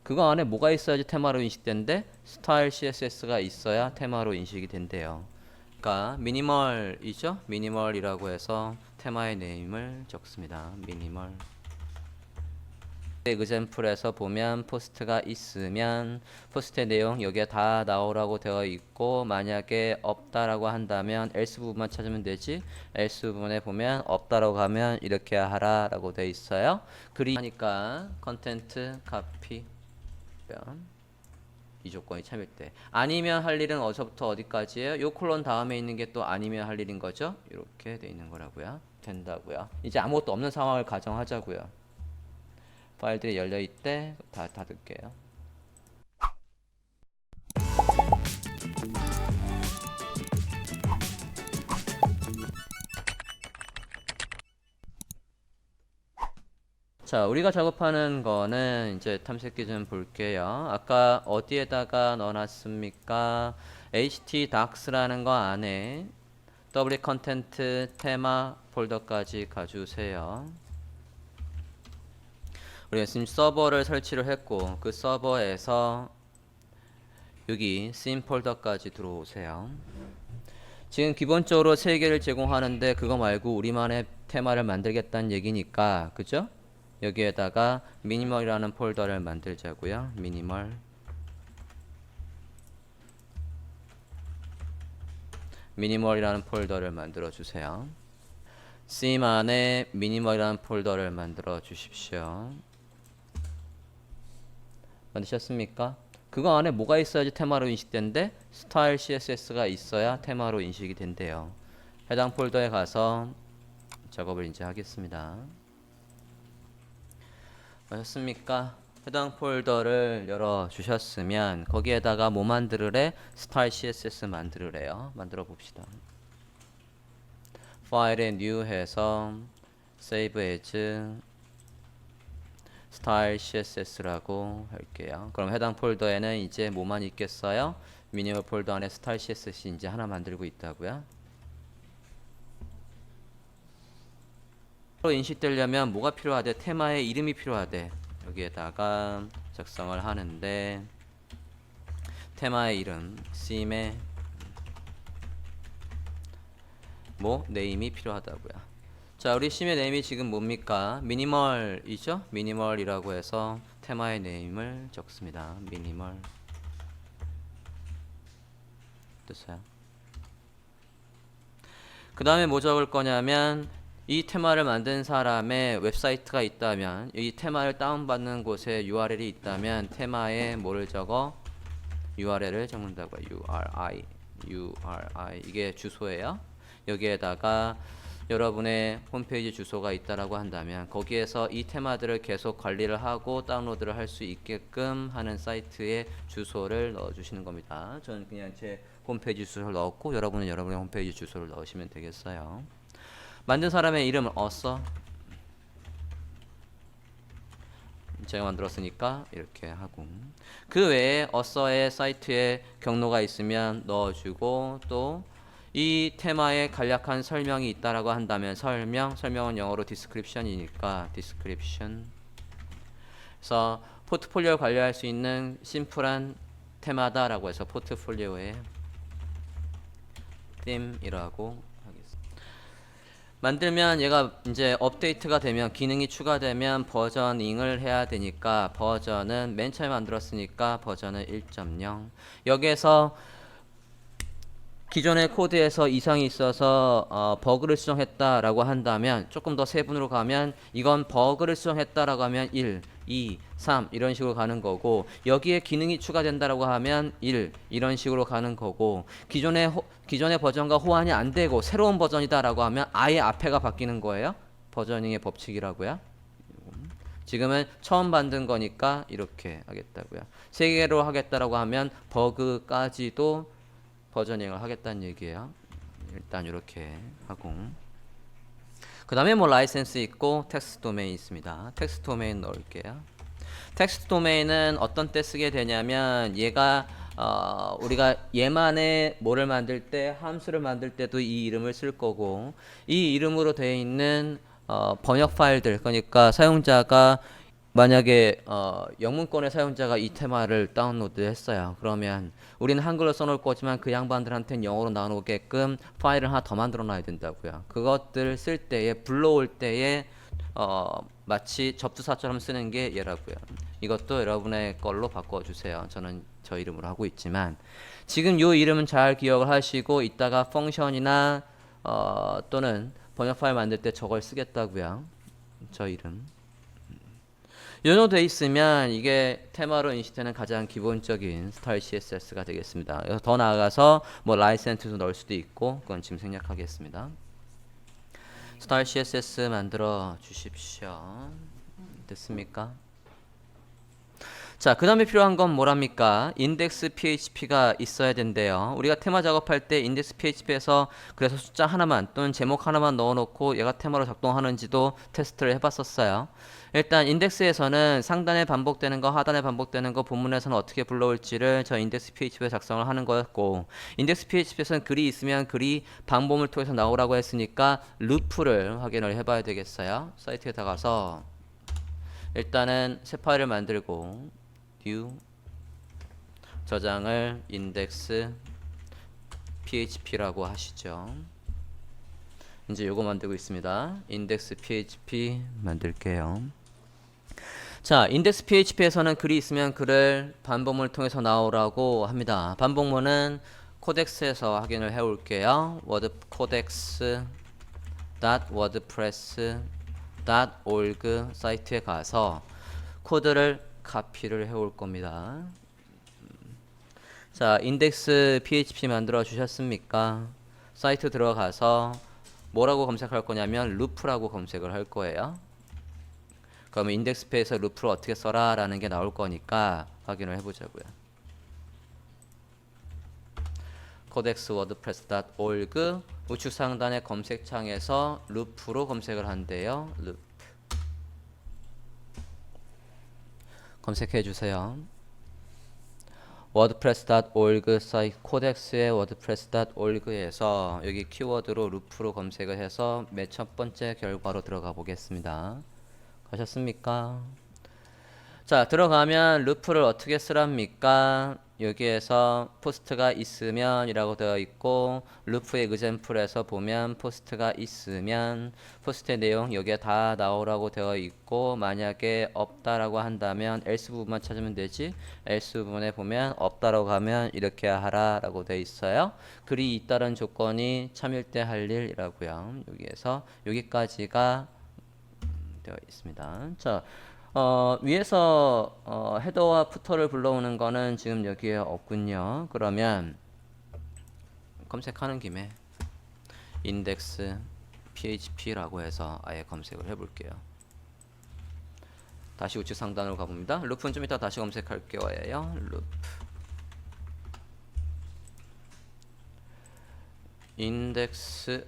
그거 안에 뭐가 있어야지 테마로 인식된대? 스타일 CSS가 있어야 테마로 인식이 된대요. 그러니까 미니멀이죠? 미니멀이라고 해서 테마의 네임을 적습니다. 미니멀. example에서 보면 포스트가 있으면 포스트의 내용 여기에 다 나오라고 되어 있고, 만약에 없다라고 한다면 else 부분만 찾으면 되지. else 부분에 보면 없다라고 하면 이렇게 하라라고 되어 있어요. 그리 하니까 컨텐트 카피 이 조건이 참일 때. 아니면 할 일은 어디서부터 어디까지예요? 요 콜론 다음에 있는 게 또 아니면 할 일인 거죠. 이렇게 돼 있는 거라고요. 된다고요. 이제 아무것도 없는 상황을 가정하자고요. 파일들이 열려 있대. 다 닫을게요. 자, 우리가 작업하는 거는 이제 탐색기 좀 볼게요. 아까 어디에다가 넣어놨습니까? htdocs라는 거 안에 w 컨텐트 테마 폴더까지 가주세요. 우리가 지금 서버를 설치를 했고, 그 서버에서 여기 씬 폴더까지 들어오세요. 지금 기본적으로 3개를 제공하는데 그거 말고 우리만의 테마를 만들겠다는 얘기니까, 그죠? 여기에다가 미니멀이라는 폴더를 만들자고요. 미니멀이라는 폴더를 만들어 주세요. 씬 안에 미니멀이라는 폴더를 만들어 주십시오. 만드셨습니까? 그거 안에 뭐가 있어야지 테마로 인식된대? 스타일 CSS가 있어야 테마로 인식이 된대요. 해당 폴더에 가서 작업을 이제 하겠습니다. 하셨습니까? 해당 폴더를 열어 주셨으면 거기에다가 뭐 만들으래? 스타일 CSS 만들으래요. 만들어 봅시다. 파일에 new 해서 save as style css라고 할게요. 그럼 해당 폴더에는 이제 뭐만 있겠어요? 미니멀 폴더 안에 style css 이제 하나 만들고 있다고요. 인식되려면 뭐가 필요하대? 테마의 이름이 필요하대. 여기에다가 작성을 하는데 테마의 이름 씬의 뭐 네임이 필요하다고요. 자, 우리 씬의 네임이 지금 뭡니까? 미니멀이죠? 미니멀이라고 해서 테마의 네임을 적습니다. 미니멀 됐어요. 그 다음에 뭐 적을 거냐면 이 테마를 만든 사람의 웹사이트가 있다면, 이 테마를 다운받는 곳에 URL이 있다면 테마에 뭐를 적어? URL을 적는다고요. URI 이게 주소예요. 여기에다가 여러분의 홈페이지 주소가 있다라고 한다면 거기에서 이 테마들을 계속 관리를 하고 다운로드를 할 수 있게끔 하는 사이트의 주소를 넣어주시는 겁니다. 저는 그냥 제 홈페이지 주소를 넣었고 여러분은 여러분의 홈페이지 주소를 넣으시면 되겠어요. 만든 사람의 이름을 어서 제가 만들었으니까 이렇게 하고, 그 외에 어서의 사이트에 경로가 있으면 넣어주고, 또 이 테마에 간략한 설명이 있다라고 한다면 설명은 영어로 description이니까 description. 그래서 포트폴리오를 관리할 수 있는 심플한 테마다라고 해서 포트폴리오의 theme이라고 만들면 얘가 이제 업데이트가 되면, 기능이 추가되면 버저닝을 해야 되니까 버전은 맨 처음에 만들었으니까 버전은 1.0. 여기에서 기존의 코드에서 이상이 있어서 버그를 수정했다라고 한다면, 조금 더 세분으로 가면 이건 버그를 수정했다라고 하면 1, 2, 3 이런 식으로 가는 거고, 여기에 기능이 추가된다라고 하면 1 이런 식으로 가는 거고, 기존의 버전과 호환이 안 되고 새로운 버전이다라고 하면 아예 앞에가 바뀌는 거예요. 버저닝의 법칙이라고요. 지금은 처음 만든 거니까 이렇게 하겠다고요. 3개로 하겠다라고 하면 버그까지도 버저닝을 하겠다는 얘기예요. 일단 이렇게 하고, 그 다음에 뭐 라이센스 있고 텍스트 도메인 있습니다. 텍스트 도메인 넣을게요. 텍스트 도메인은 어떤 때 쓰게 되냐면, 얘가 우리가 얘만의 뭐를 만들 때, 함수를 만들 때도 이 이름을 쓸 거고, 이 이름으로 되어 있는 번역 파일들, 그러니까 사용자가 만약에 영문권의 사용자가 이 테마를 다운로드 했어요. 그러면 우리는 한글로 써놓을 거지만 그 양반들한테는 영어로 나오게끔 파일을 하나 더 만들어 놔야 된다고요. 그것들 쓸 때에 불러올 때에 마치 접두사처럼 쓰는 게 얘라고요. 이것도 여러분의 걸로 바꿔주세요. 저는 저 이름으로 하고 있지만 지금 요 이름은 잘 기억을 하시고 이따가 펑션이나 또는 번역 파일 만들 때 저걸 쓰겠다고요. 저 이름. 요 정도 돼 있으면 이게 테마로 인식되는 가장 기본적인 스타일 CSS가 되겠습니다. 그래서 더 나아가서 뭐 라이센스도 넣을 수도 있고 그건 지금 생략하겠습니다. 스타일 CSS 만들어 주십시오. 됐습니까? 자, 그 다음에 필요한 건 뭐랍니까? 인덱스 PHP가 있어야 된대요. 우리가 테마 작업할 때 인덱스 PHP에서 그래서 숫자 하나만 또는 제목 하나만 넣어놓고 얘가 테마로 작동하는지도 테스트를 해봤었어요. 일단 인덱스에서는 상단에 반복되는 거, 하단에 반복되는 거, 본문에서는 어떻게 불러올지를 저 인덱스 PHP에 작성을 하는 거였고, 인덱스 PHP에서는 글이 있으면 글이 방법을 통해서 나오라고 했으니까 루프를 확인을 해봐야 되겠어요. 사이트에 들어가서 일단은 새 파일을 만들고 new 저장을 index php라고 하시죠. 이제 요거 만들고 있습니다. index php 만들게요. 자, index php에서는 글이 있으면 글을 반복문을 통해서 나오라고 합니다. 반복문은 코덱스에서 확인을 해 올게요. word codex.wordpress.org 사이트에 가서 코드를 카피를 해 올 겁니다. 자, 인덱스 PHP 만들어 주셨습니까? 사이트 들어가서 뭐라고 검색할 거냐면 루프라고 검색을 할 거예요. 그러면 인덱스페이서 루프를 어떻게 써라 라는 게 나올 거니까 확인을 해보자고요. codex.wordpress.org 우측 상단의 검색창에서 루프로 검색을 한대요. 루프 검색해 주세요. wordpress.org 사이트 코덱스의 wordpress.org에서 여기 키워드로 루프로 검색을 해서 맨 첫 번째 결과로 들어가 보겠습니다. 가셨습니까? 자, 들어가면 루프를 어떻게 쓰랍니까? 여기에서 포스트가 있으면 이라고 되어 있고 루프의 example에서 보면 포스트가 있으면 포스트의 내용 여기에 다 나오라고 되어 있고 만약에 없다라고 한다면 else 부분만 찾으면 되지 else 부분에 보면 없다라고 하면 이렇게 하라 라고 되어 있어요. 글이 있다는 조건이 참일 때 할 일이라고요. 여기에서 여기까지가 되어 있습니다. 자, 위에서 헤더와 푸터를 불러오는 거는 지금 여기에 없군요. 그러면 검색하는 김에 index php라고 해서 아예 검색을 해볼게요. 다시 우측 상단으로 가봅니다. 루프는 좀 이따 다시 검색할 거예요. 루프 index라고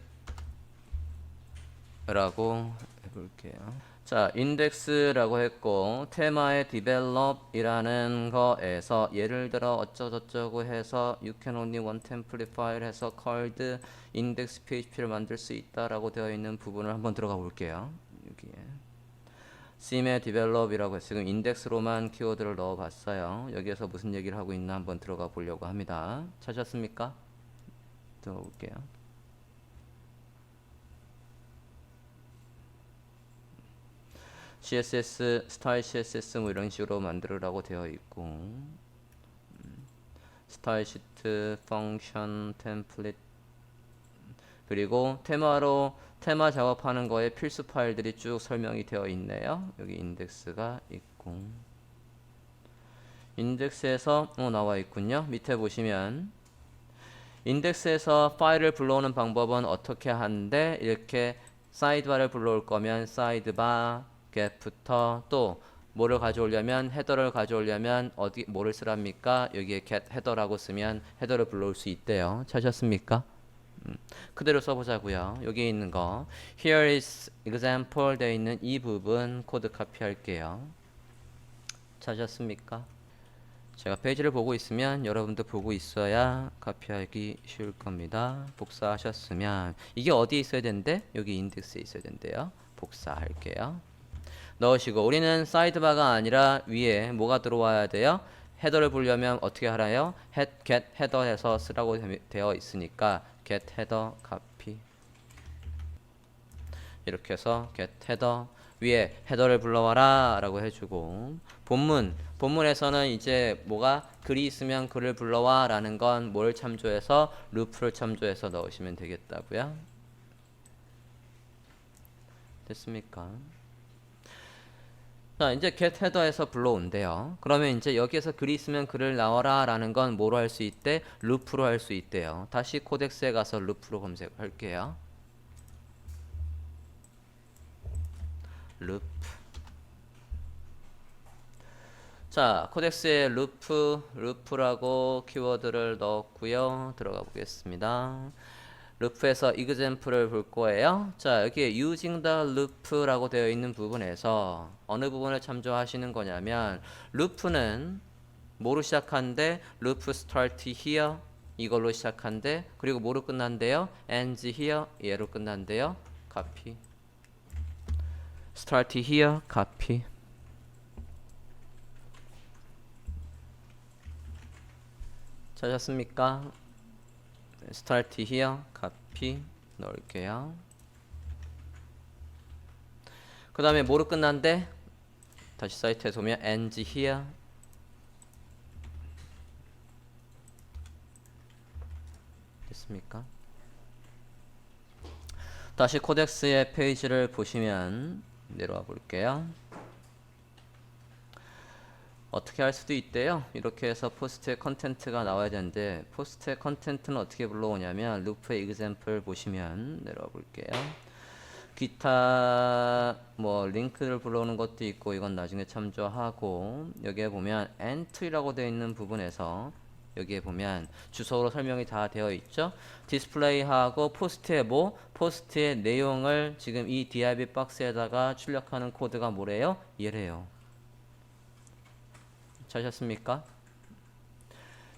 해볼게요. 자, index라고 했고 테마의 develop이라는 거에서 예를 들어 어쩌고저쩌고 해서 you can only one template file 해서 called index php를 만들 수 있다라고 되어 있는 부분을 한번 들어가 볼게요. 여기에 sim의 develop이라고 해서 지금 index로만 키워드를 넣어 봤어요. 여기에서 무슨 얘기를 하고 있나 한번 들어가 보려고 합니다. 찾았습니까? 들어가 볼게요. CSS, 스타일 CSS 뭐 이런 식으로 만들으라고 되어 있고 스타일 시트, 펑션, 템플릿 그리고 테마로 테마 작업하는 거에 필수 파일들이 쭉 설명이 되어 있네요. 여기 인덱스가 있고 인덱스에서 나와 있군요. 밑에 보시면 인덱스에서 파일을 불러오는 방법은 어떻게 하는데 이렇게 사이드바를 불러올 거면 사이드바 get부터 또 뭐를 가져오려면 헤더를 가져오려면 어디 뭐를 쓰랍니까? 여기에 get 헤더라고 쓰면 헤더를 불러올 수 있대요. 찾으셨습니까? 그대로 써보자고요. 여기 있는 거 here is example 되어 있는 이 부분 코드 카피할게요. 찾으셨습니까? 제가 페이지를 보고 있으면 여러분도 보고 있어야 카피하기 쉬울 겁니다. 복사하셨으면 이게 어디에 있어야 되는데? 여기 인덱스에 있어야 된대요. 복사할게요. 넣으시고 우리는 사이드바가 아니라 위에 뭐가 들어와야 돼요? 헤더를 보려면 어떻게 하나요? get 헤더 해서 쓰라고 되어 있으니까 get 헤더 copy 이렇게 해서 get 헤더 위에 헤더를 불러와라 라고 해주고 본문에서는 이제 뭐가 글이 있으면 글을 불러와 라는 건 뭘 참조해서 루프를 참조해서 넣으시면 되겠다고요. 됐습니까? 자, 이제 get 헤더에서 불러온대요. 그러면 이제 여기에서 글이 있으면 글을 나와라 라는 건 뭐로 할 수 있대? 루프로 할 수 있대요. 다시 코덱스에 가서 루프로 검색할게요. 루프. 자, 코덱스에 루프라고 키워드를 넣었고요. 들어가 보겠습니다. 루프에서 example을 볼 거예요. 자, 여기에 using the loop라고 되어 있는 부분에서 어느 부분을 참조하시는 거냐면 루프는 뭐로 시작한대? 루프 start here 이걸로 시작한대. 그리고 뭐로 끝난대요? ends here 얘로 끝난대요. copy. start here copy. 찾았습니까? start here, copy 넣을게요. 그 다음에 뭐로 끝난대? 다시 사이트에 보면 ends here. 됐습니까? 다시 코덱스의 페이지를 보시면 내려와 볼게요. 어떻게 할 수도 있대요. 이렇게 해서 포스트의 컨텐트가 나와야 되는데 포스트의 컨텐트는 어떻게 불러오냐면 루프의 example 보시면 내려와 볼게요. 기타 뭐 링크를 불러오는 것도 있고 이건 나중에 참조하고 여기에 보면 entry라고 되어 있는 부분에서 여기에 보면 주소로 설명이 다 되어 있죠. 디스플레이하고 포스트의 포스트의 내용을 지금 이 div 박스에다가 출력하는 코드가 뭐래요? 얘래요. 찾으셨습니까?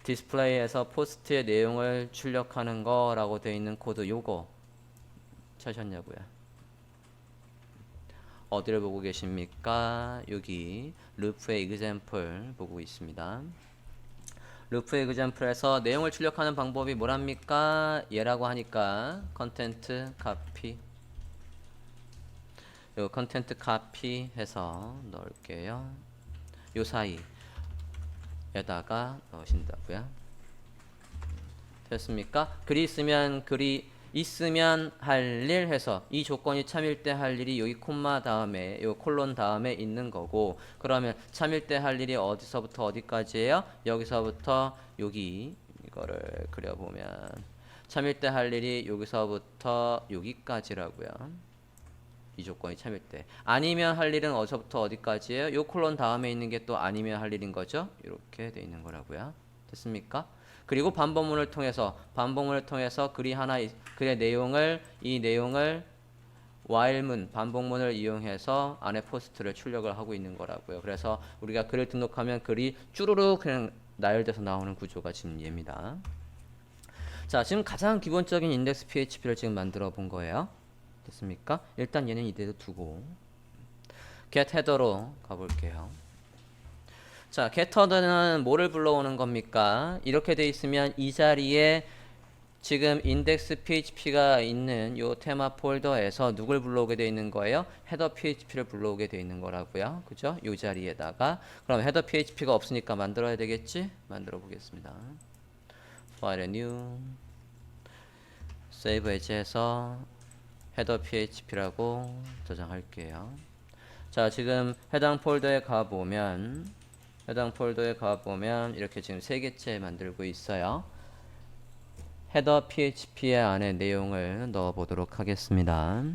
디스플레이에서 포스트의 내용을 출력하는 거라고 되어 있는 코드 요거 찾으셨냐고요? 어디를 보고 계십니까? 여기 루프의 example 보고 있습니다. 루프의 example에서 내용을 출력하는 방법이 뭐랍니까? 얘라고 하니까 컨텐트 카피 요 컨텐트 카피 해서 넣을게요. 요 사이 에다가 넣으신다고요. 됐습니까? 글이 있으면 할 일 해서 이 조건이 참일 때 할 일이 여기 콤마 다음에 요 콜론 다음에 있는 거고 그러면 참일 때 할 일이 어디서부터 어디까지예요? 여기서부터 여기 이거를 그려보면 참일 때 할 일이 여기서부터 여기까지라고요. 이 조건이 참일 때 아니면 할 일은 어디서부터 어디까지예요? 요 콜론 다음에 있는 게 또 아니면 할 일인 거죠. 이렇게 돼 있는 거라고요. 됐습니까? 그리고 반복문을 통해서 글의 내용을 이 내용을 while문 반복문을 이용해서 안에 포스트를 출력을 하고 있는 거라고요. 그래서 우리가 글을 등록하면 글이 쭈루루 그냥 나열돼서 나오는 구조가 지금 얘입니다. 자, 지금 가장 기본적인 인덱스 PHP를 지금 만들어 본 거예요. 됐습니까? 일단 얘는 이대로 두고 get 헤더로 가볼게요. 자, get 헤더는 뭐를 불러오는 겁니까? 이렇게 돼 있으면 이 자리에 지금 인덱스 php가 있는 요 테마 폴더에서 누굴 불러오게 돼 있는 거예요? 헤더 php를 불러오게 돼 있는 거라고요. 그죠? 요 자리에다가 그럼 헤더 php가 없으니까 만들어야 되겠지? 만들어 보겠습니다. file new save as 해서 헤더 php라고 저장할게요. 자, 지금 해당 폴더에 가보면 이렇게 지금 3개째 만들고 있어요. 헤더 php의 안에 내용을 넣어 보도록 하겠습니다.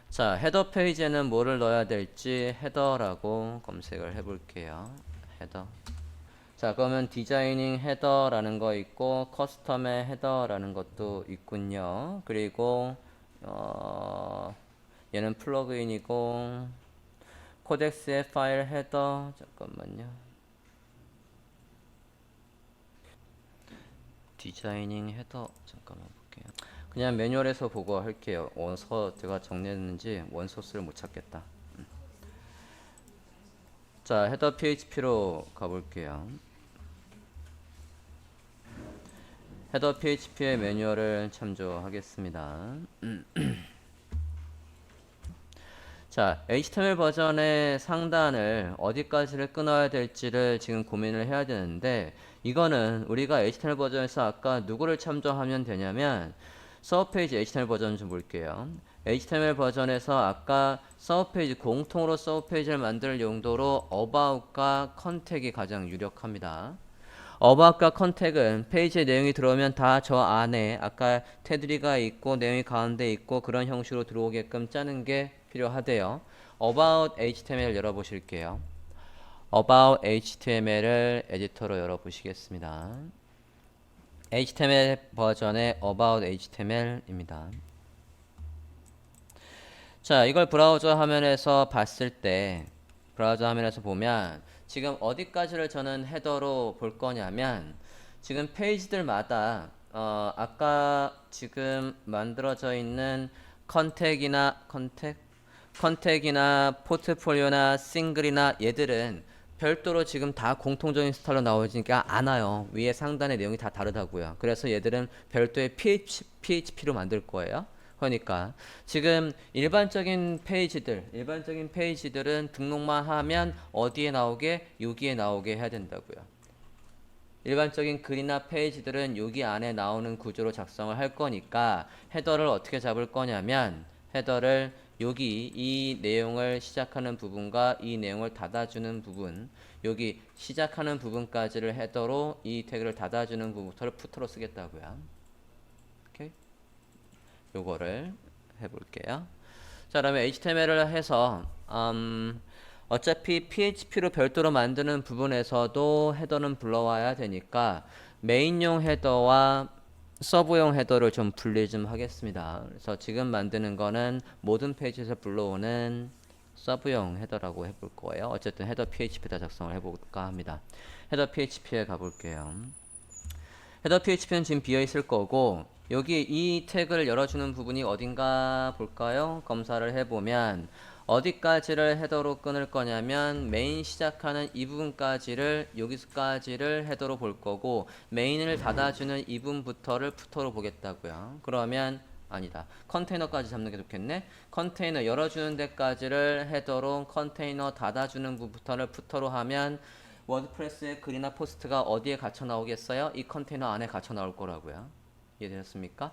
자, 헤더 페이지에는 뭐를 넣어야 될지 헤더라고 검색을 해 볼게요. 헤더. 자, 그러면 디자이닝 헤더라는 거 있고 커스텀의 헤더라는 것도 있군요. 그리고 얘는 플러그인이고 코덱스의 파일 헤더 잠깐만요. 디자이닝 헤더 잠깐만 볼게요. 그냥 매뉴얼에서 보고 할게요. 원서 제가 정리했는지 원소스를 못 찾겠다. 자, 헤더 PHP로 가볼게요. 헤더 PHP의 매뉴얼을 참조하겠습니다. 자, HTML 버전의 상단을 어디까지를 끊어야 될지를 지금 고민을 해야 되는데, 이거는 우리가 HTML 버전에서 아까 누구를 참조하면 되냐면 서브페이지 HTML 버전 좀 볼게요. HTML 버전에서 아까 서브페이지, 공통으로 서브페이지를 만들 용도로 about과 컨택이 가장 유력합니다. about과 컨택은 페이지에 내용이 들어오면 다 저 안에 아까 테두리가 있고 내용이 가운데 있고 그런 형식으로 들어오게끔 짜는 게 필요하대요. about HTML 열어보실게요. about HTML을 에디터로 열어보시겠습니다. HTML 버전의 about HTML입니다. 자, 이걸 브라우저 화면에서 봤을 때, 브라우저 화면에서 보면 지금 어디까지를 저는 헤더로 볼 거냐면, 지금 페이지들마다 아까 지금 만들어져 있는 컨택이나 포트폴리오나 싱글이나 얘들은 별도로 지금 다 공통적인 스타일로 나오지니까 않아요. 위에 상단의 내용이 다 다르다고요. 그래서 얘들은 별도의 PHP로 만들 거예요. 그러니까 지금 일반적인 페이지들은 등록만 하면 어디에 나오게? 여기에 나오게 해야 된다고요. 일반적인 글이나 페이지들은 여기 안에 나오는 구조로 작성을 할 거니까 헤더를 어떻게 잡을 거냐면 헤더를 여기 이 내용을 시작하는 부분과 이 내용을 닫아주는 부분, 여기 시작하는 부분까지를 헤더로 이 태그를 닫아주는 부분부터를 푸터로 쓰겠다고요. 오케이? 요거를 해볼게요. 자, 그러면 HTML을 해서 어차피 PHP로 별도로 만드는 부분에서도 헤더는 불러와야 되니까 메인용 헤더와 서브용 헤더를 좀 분리 좀 하겠습니다. 그래서 지금 만드는 거는 모든 페이지에서 불러오는 서브용 헤더라고 해볼 거예요. 어쨌든 헤더 PHP에다 작성을 해볼까 합니다. 헤더 PHP에 가볼게요. 헤더 PHP는 지금 비어 있을 거고 여기 이 태그를 열어주는 부분이 어딘가 볼까요? 검사를 해보면 어디까지를 헤더로 끊을 거냐면 메인 시작하는 이 부분까지를 여기서까지를 헤더로 볼 거고 메인을 닫아주는 이 부분부터를 푸터로 보겠다고요. 그러면 아니다. 컨테이너까지 잡는 게 좋겠네. 컨테이너 열어주는 데까지를 헤더로, 컨테이너 닫아주는 부분부터를 푸터로 하면 워드프레스의 글이나 포스트가 어디에 갇혀 나오겠어요? 이 컨테이너 안에 갇혀 나올 거라고요. 이해되셨습니까?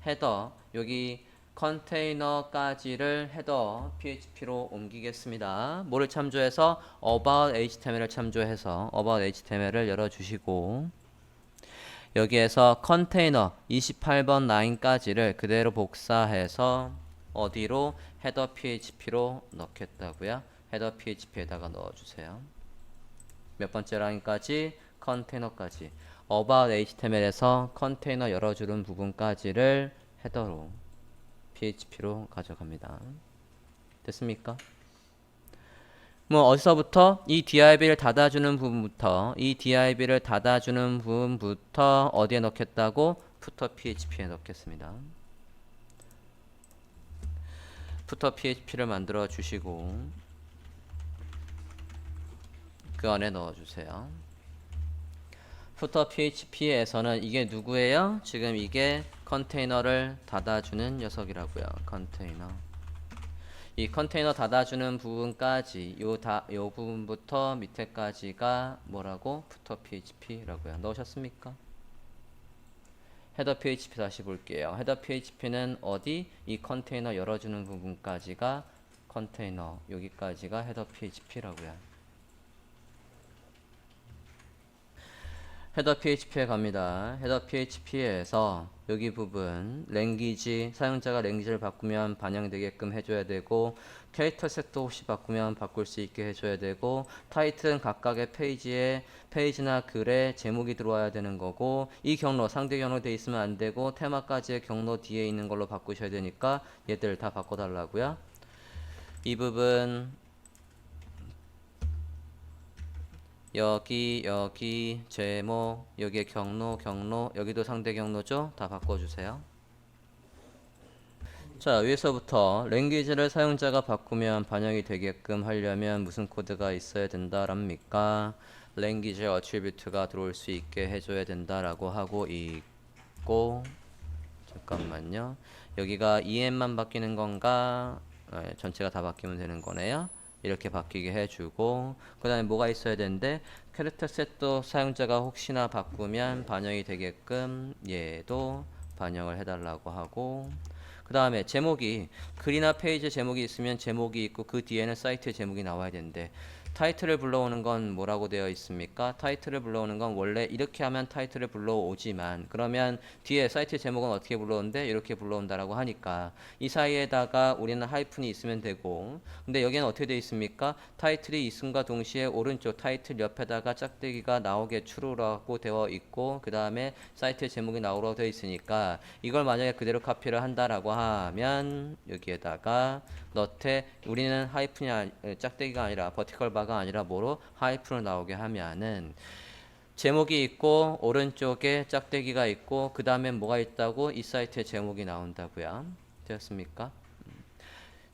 헤더, 여기 컨테이너까지를 헤더 PHP로 옮기겠습니다. 뭐를 참조해서? about HTML을 참조해서 about HTML을 열어주시고 여기에서 컨테이너 28번 라인까지를 그대로 복사해서 어디로? 헤더 PHP로 넣겠다고요. 헤더 PHP에다가 넣어주세요. 몇 번째 라인까지? 컨테이너까지. about HTML에서 컨테이너 열어주는 부분까지를 헤더로 PHP로 가져갑니다. 됐습니까? 뭐 어디서부터? 이 DIB를 닫아주는 부분부터 어디에 넣겠다고? footer PHP에 넣겠습니다. footer PHP를 만들어 주시고 그 안에 넣어주세요. footer PHP에서는 이게 누구예요? 지금 이게 컨테이너를 닫아주는 녀석이라고요. 컨테이너. 이 컨테이너 닫아주는 부분까지 요 부분부터 밑에까지가 뭐라고? footer PHP라고요. 넣으셨습니까? 헤더 PHP 다시 볼게요. 헤더 PHP는 어디? 이 컨테이너 열어주는 부분까지가 컨테이너, 여기까지가 헤더 PHP라고요. 헤더 PHP에 갑니다. 헤더 PHP에서 여기 부분 랭귀지, 사용자가 랭귀지를 바꾸면 반영되게끔 해줘야 되고 캐릭터 셋도 혹시 바꾸면 바꿀 수 있게 해줘야 되고 타이틀은 각각의 페이지나 글에 제목이 들어와야 되는 거고 이 경로, 상대 경로 돼 있으면 안 되고 테마까지의 경로 뒤에 있는 걸로 바꾸셔야 되니까 얘들 다 바꿔달라고요. 이 부분 여기 제목, 여기에 경로, 여기도 상대 경로죠? 다 바꿔주세요. 자, 위에서부터 랭귀지를 사용자가 바꾸면 반영이 되게끔 하려면 무슨 코드가 있어야 된다랍니까? 랭귀지 어트리뷰트가 들어올 수 있게 해줘야 된다라고 하고 있고, 잠깐만요. 여기가 em만 바뀌는 건가? 전체가 다 바뀌면 되는 거네요. 이렇게 바뀌게 해주고, 그 다음에 뭐가 있어야 되는데, 캐릭터 셋도 사용자가 혹시나 바꾸면 반영이 되게끔 얘도 반영을 해달라고 하고, 그 다음에 제목이 글이나 페이지 제목이 있으면 제목이 있고 그 뒤에는 사이트의 제목이 나와야 되는데, 타이틀을 불러오는 건 뭐라고 되어 있습니까? 타이틀을 불러오는 건 원래 이렇게 하면 타이틀을 불러오지만, 그러면 뒤에 사이트 제목은 어떻게 불러오는데 이렇게 불러온다라고 하니까 이 사이에다가 우리는 하이픈이 있으면 되고, 근데 여기는 어떻게 되어 있습니까? 타이틀이 있음과 동시에 오른쪽 타이틀 옆에다가 짝대기가 나오게 true라고 되어 있고, 그 다음에 사이트 제목이 나오라고 되어 있으니까 이걸 만약에 그대로 카피를 한다라고 하면 여기에다가 너트에 우리는 하이픈이 짝대기가 아니라 버티컬 바가 아니라 뭐로 하이픈을 나오게 하면은 제목이 있고 오른쪽에 짝대기가 있고 그 다음에 뭐가 있다고? 이 사이트의 제목이 나온다고요. 되었습니까?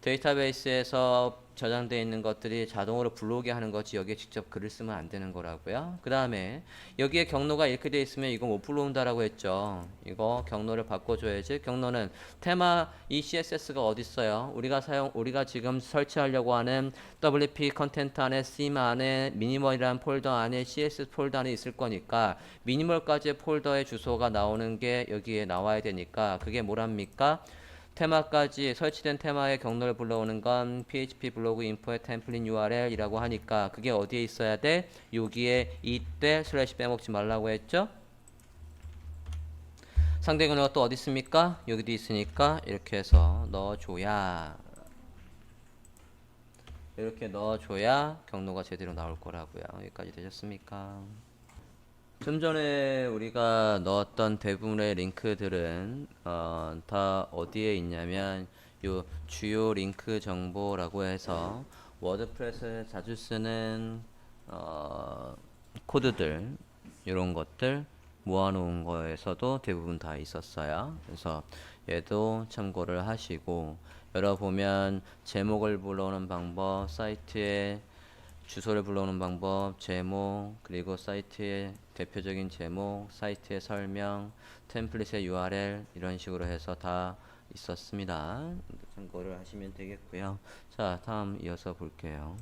데이터베이스에서 저장되어 있는 것들이 자동으로 불러오게 하는 거지 여기에 직접 글을 쓰면 안 되는 거라고요. 그 다음에 여기에 경로가 이렇게 되어 있으면 이거 못 불러온다라고 했죠. 이거 경로를 바꿔줘야지. 경로는 테마 이 CSS가 어디 있어요? 우리가 지금 설치하려고 하는 WP 컨텐트 안에 심 안에 미니멀이라는 폴더 안에 CSS 폴더 안에 있을 거니까 미니멀까지의 폴더의 주소가 나오는 게 여기에 나와야 되니까 그게 뭐랍니까? 테마까지 설치된 테마의 경로를 불러오는 건 PHP 블로그 인포의 템플릿 URL이라고 하니까 그게 어디에 있어야 돼? 여기에 이때 슬래시 빼먹지 말라고 했죠? 상대 경로가 또 어디 있습니까? 여기도 있으니까 이렇게 해서 넣어줘야 경로가 제대로 나올 거라고요. 여기까지 되셨습니까? 좀 전에 우리가 넣었던 대부분의 링크들은 다 어디에 있냐면 요 주요 링크 정보라고 해서 워드프레스에 자주 쓰는 코드들 이런 것들 모아놓은 거에서도 대부분 다 있었어요. 그래서 얘도 참고를 하시고 열어보면 제목을 불러오는 방법, 사이트에 주소를 불러오는 방법, 제목, 그리고 사이트의 대표적인 제목, 사이트의 설명, 템플릿의 URL 이런 식으로 해서 다 있었습니다. 참고를 하시면 되겠고요. 자, 다음 이어서 볼게요.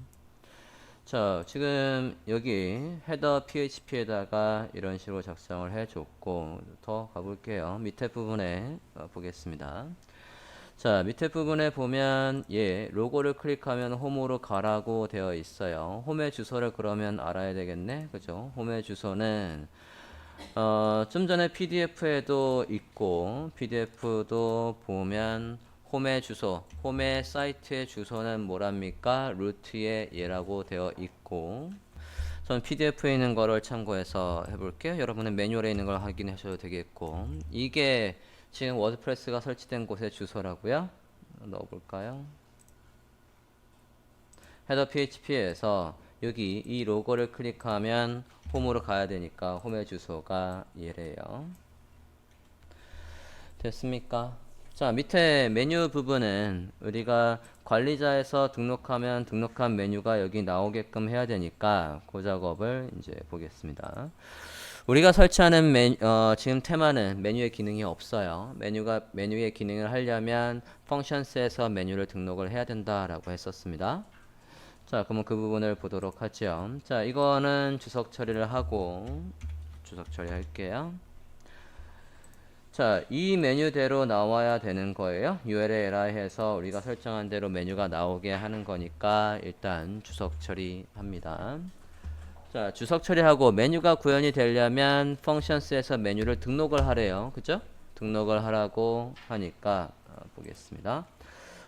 자, 지금 여기 헤더 php에다가 이런 식으로 작성을 해줬고 더 가볼게요. 밑에 부분에 보겠습니다. 자, 밑에 부분에 보면 로고를 클릭하면 홈으로 가라고 되어 있어요. 홈의 주소를 그러면 알아야 되겠네. 그죠? 홈의 주소는 좀 전에 PDF에도 있고 PDF도 보면 홈의 주소, 홈의 사이트의 주소는 뭐랍니까? 루트의 얘라고 되어 있고 저는 PDF에 있는 거를 참고해서 해볼게요. 여러분은 매뉴얼에 있는 걸 확인하셔도 되겠고 이게 지금 워드프레스가 설치된 곳의 주소라고요. 넣어볼까요? 헤더 php에서 여기 이 로고를 클릭하면 홈으로 가야 되니까 홈의 주소가 얘래요. 됐습니까? 자, 밑에 메뉴 부분은 우리가 관리자에서 등록하면 등록한 메뉴가 여기 나오게끔 해야 되니까 그 작업을 이제 보겠습니다. 우리가 설치하는 지금 테마는 메뉴의 기능이 없어요. 메뉴의 기능을 하려면 펑션스에서 메뉴를 등록을 해야 된다라고 했었습니다. 자, 그러면 그 부분을 보도록 하죠. 자, 이거는 주석 처리를 하고 주석 처리할게요. 자, 이 메뉴대로 나와야 되는 거예요. URLI 해서 우리가 설정한 대로 메뉴가 나오게 하는 거니까 일단 주석 처리합니다. 자, 주석 처리하고 메뉴가 구현이 되려면 펑션스에서 메뉴를 등록을 하래요. 그죠? 등록을 하라고 하니까 보겠습니다.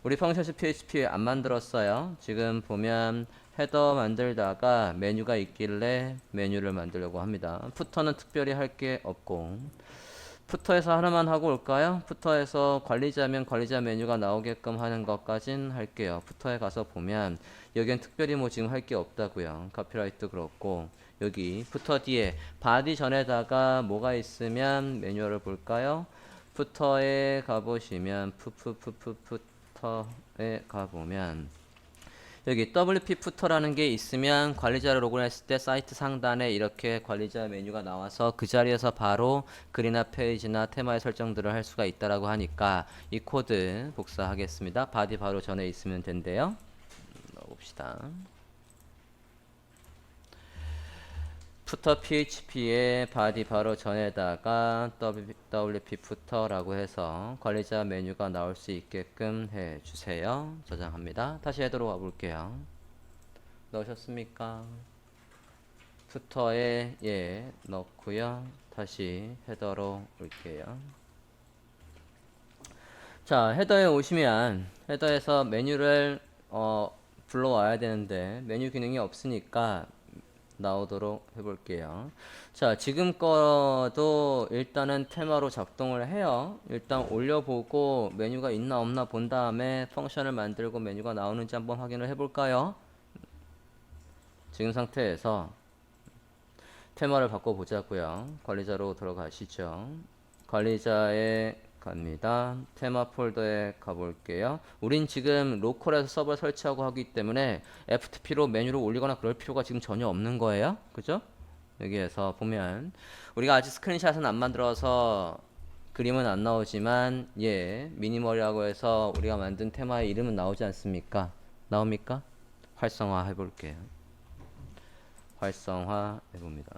우리 펑션스 PHP 안 만들었어요. 지금 보면 헤더 만들다가 메뉴가 있길래 메뉴를 만들려고 합니다. 푸터는 특별히 할 게 없고 푸터에서 하나만 하고 올까요? 푸터에서 관리자면 관리자 메뉴가 나오게끔 하는 것까진 할게요. 푸터에 가서 보면 여기엔 특별히 뭐 지금 할 게 없다고요. 카피라이트 그렇고 여기 푸터 뒤에 바디 전에다가 뭐가 있으면 매뉴얼을 볼까요? 푸터에 가보시면 푸터에 가보면 여기 WP 푸터라는 게 있으면 관리자를 로그인했을 때 사이트 상단에 이렇게 관리자 메뉴가 나와서 그 자리에서 바로 글이나 페이지나 테마의 설정들을 할 수가 있다라고 하니까 이 코드 복사하겠습니다. 바디 바로 전에 있으면 된대요. 넣어봅시다. 푸터 PHP의 바디 바로 전에다가 WP 푸터라고 해서 관리자 메뉴가 나올 수 있게끔 해주세요. 저장합니다. 다시 헤더로 와볼게요. 넣으셨습니까? 푸터에 넣고요. 다시 헤더로 올게요. 자, 헤더에 오시면 헤더에서 메뉴를 불러와야 되는데 메뉴 기능이 없으니까 나오도록 해볼게요. 자, 지금 거도 일단은 테마로 작동을 해요. 일단 올려보고 메뉴가 있나 없나 본 다음에 펑션을 만들고 메뉴가 나오는지 한번 확인을 해볼까요? 지금 상태에서 테마를 바꿔보자고요. 관리자로 들어가시죠. 관리자에 갑니다. 테마 폴더에 가볼게요. 우린 지금 로컬에서 서버를 설치하고 하기 때문에 FTP로 메뉴를 올리거나 그럴 필요가 지금 전혀 없는 거예요. 그죠? 여기에서 보면 우리가 아직 스크린샷은 안 만들어서 그림은 안 나오지만 미니멀이라고 해서 우리가 만든 테마의 이름은 나오지 않습니까? 나옵니까? 활성화 해볼게요. 활성화 해봅니다.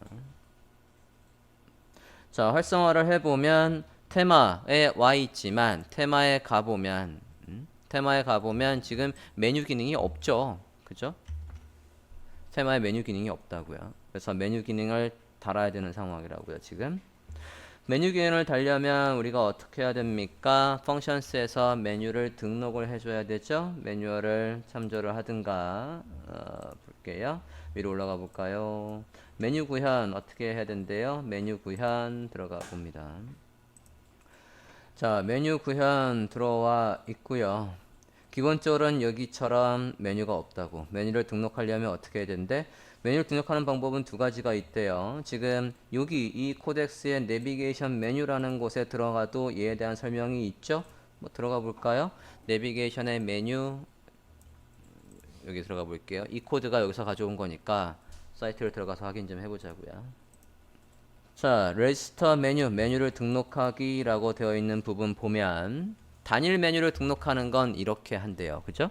자, 활성화를 해보면 테마에 와 있지만 테마에 가보면 지금 메뉴 기능이 없죠. 그죠? 테마에 메뉴 기능이 없다고요. 그래서 메뉴 기능을 달아야 되는 상황이라고요. 지금 메뉴 기능을 달려면 우리가 어떻게 해야 됩니까? 펑션스에서 메뉴를 등록을 해줘야 되죠. 매뉴얼을 참조를 하든가 볼게요. 위로 올라가 볼까요? 메뉴 구현 어떻게 해야 된대요? 메뉴 구현 들어가 봅니다. 자, 메뉴 구현 들어와 있고요. 기본적으로는 여기처럼 메뉴가 없다고. 메뉴를 등록하려면 어떻게 해야 되는데 메뉴를 등록하는 방법은 두 가지가 있대요. 지금 여기 이 코덱스의 내비게이션 메뉴라는 곳에 들어가도 이에 대한 설명이 있죠. 뭐 들어가 볼까요? 내비게이션의 메뉴 여기 들어가 볼게요. 이 코드가 여기서 가져온 거니까 사이트를 들어가서 확인 좀 해보자고요. 자, 레지스터 메뉴를 등록하기라고 되어 있는 부분 보면 단일 메뉴를 등록하는 건 이렇게 한대요. 그죠?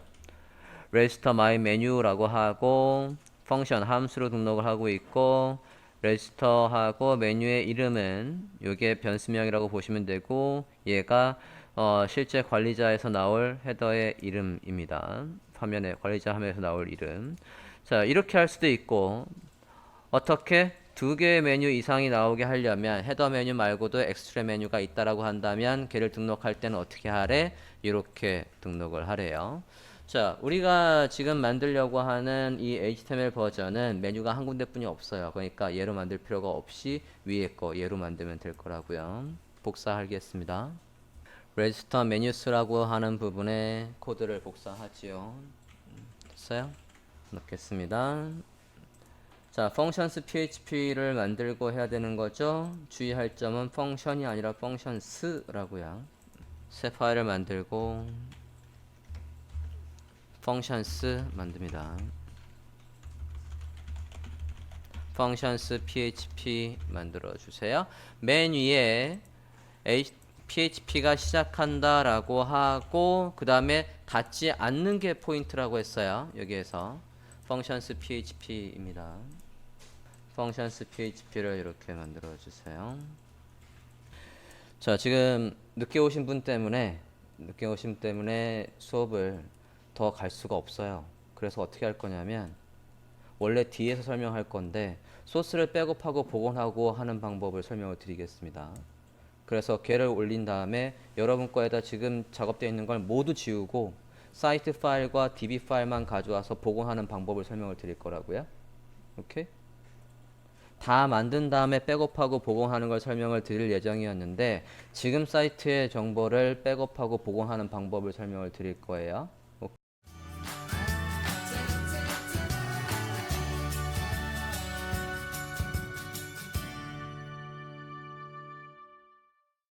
register my menu라고 하고 펑션 함수로 등록을 하고 있고 register하고 메뉴의 이름은 요게 변수명이라고 보시면 되고 얘가 실제 관리자에서 나올 헤더의 이름입니다. 화면에 관리자 화면에서 나올 이름. 자, 이렇게 할 수도 있고 어떻게 두 개의 메뉴 이상이 나오게 하려면 헤더 메뉴 말고도 엑스트라 메뉴가 있다라고 한다면 걔를 등록할 때는 어떻게 하래? 이렇게 등록을 하래요. 자, 우리가 지금 만들려고 하는 이 HTML 버전은 메뉴가 한 군데뿐이 없어요. 그러니까 얘로 만들 필요가 없이 위에 거 얘로 만들면 될 거라고요. 복사하겠습니다. register menus라고 하는 부분에 코드를 복사하지요. 됐어요? 넣겠습니다. 자, functions php를 만들고 해야 되는 거죠. 주의할 점은 펑션이 아니라 functions라고요. 새 파일을 만들고 functions 만듭니다. functions php 만들어 주세요. 맨 위에 php가 시작한다 라고 하고 그 다음에 닫지 않는 게 포인트라고 했어요. 여기에서 functions php입니다. functions php를 이렇게 만들어 주세요. 자, 지금 늦게 오신 분 때문에 수업을 더 갈 수가 없어요. 그래서 어떻게 할 거냐면 원래 뒤에서 설명할 건데 소스를 백업하고 복원하고 하는 방법을 설명을 드리겠습니다. 그래서 걔를 올린 다음에 여러분 거에다 지금 작업되어 있는 걸 모두 지우고 사이트 파일과 db 파일만 가져와서 복원하는 방법을 설명을 드릴 거라고요. 오케이? 다 만든 다음에 백업하고 복원하는 걸 설명을 드릴 예정이었는데 지금 사이트의 정보를 백업하고 복원하는 방법을 설명을 드릴 거예요.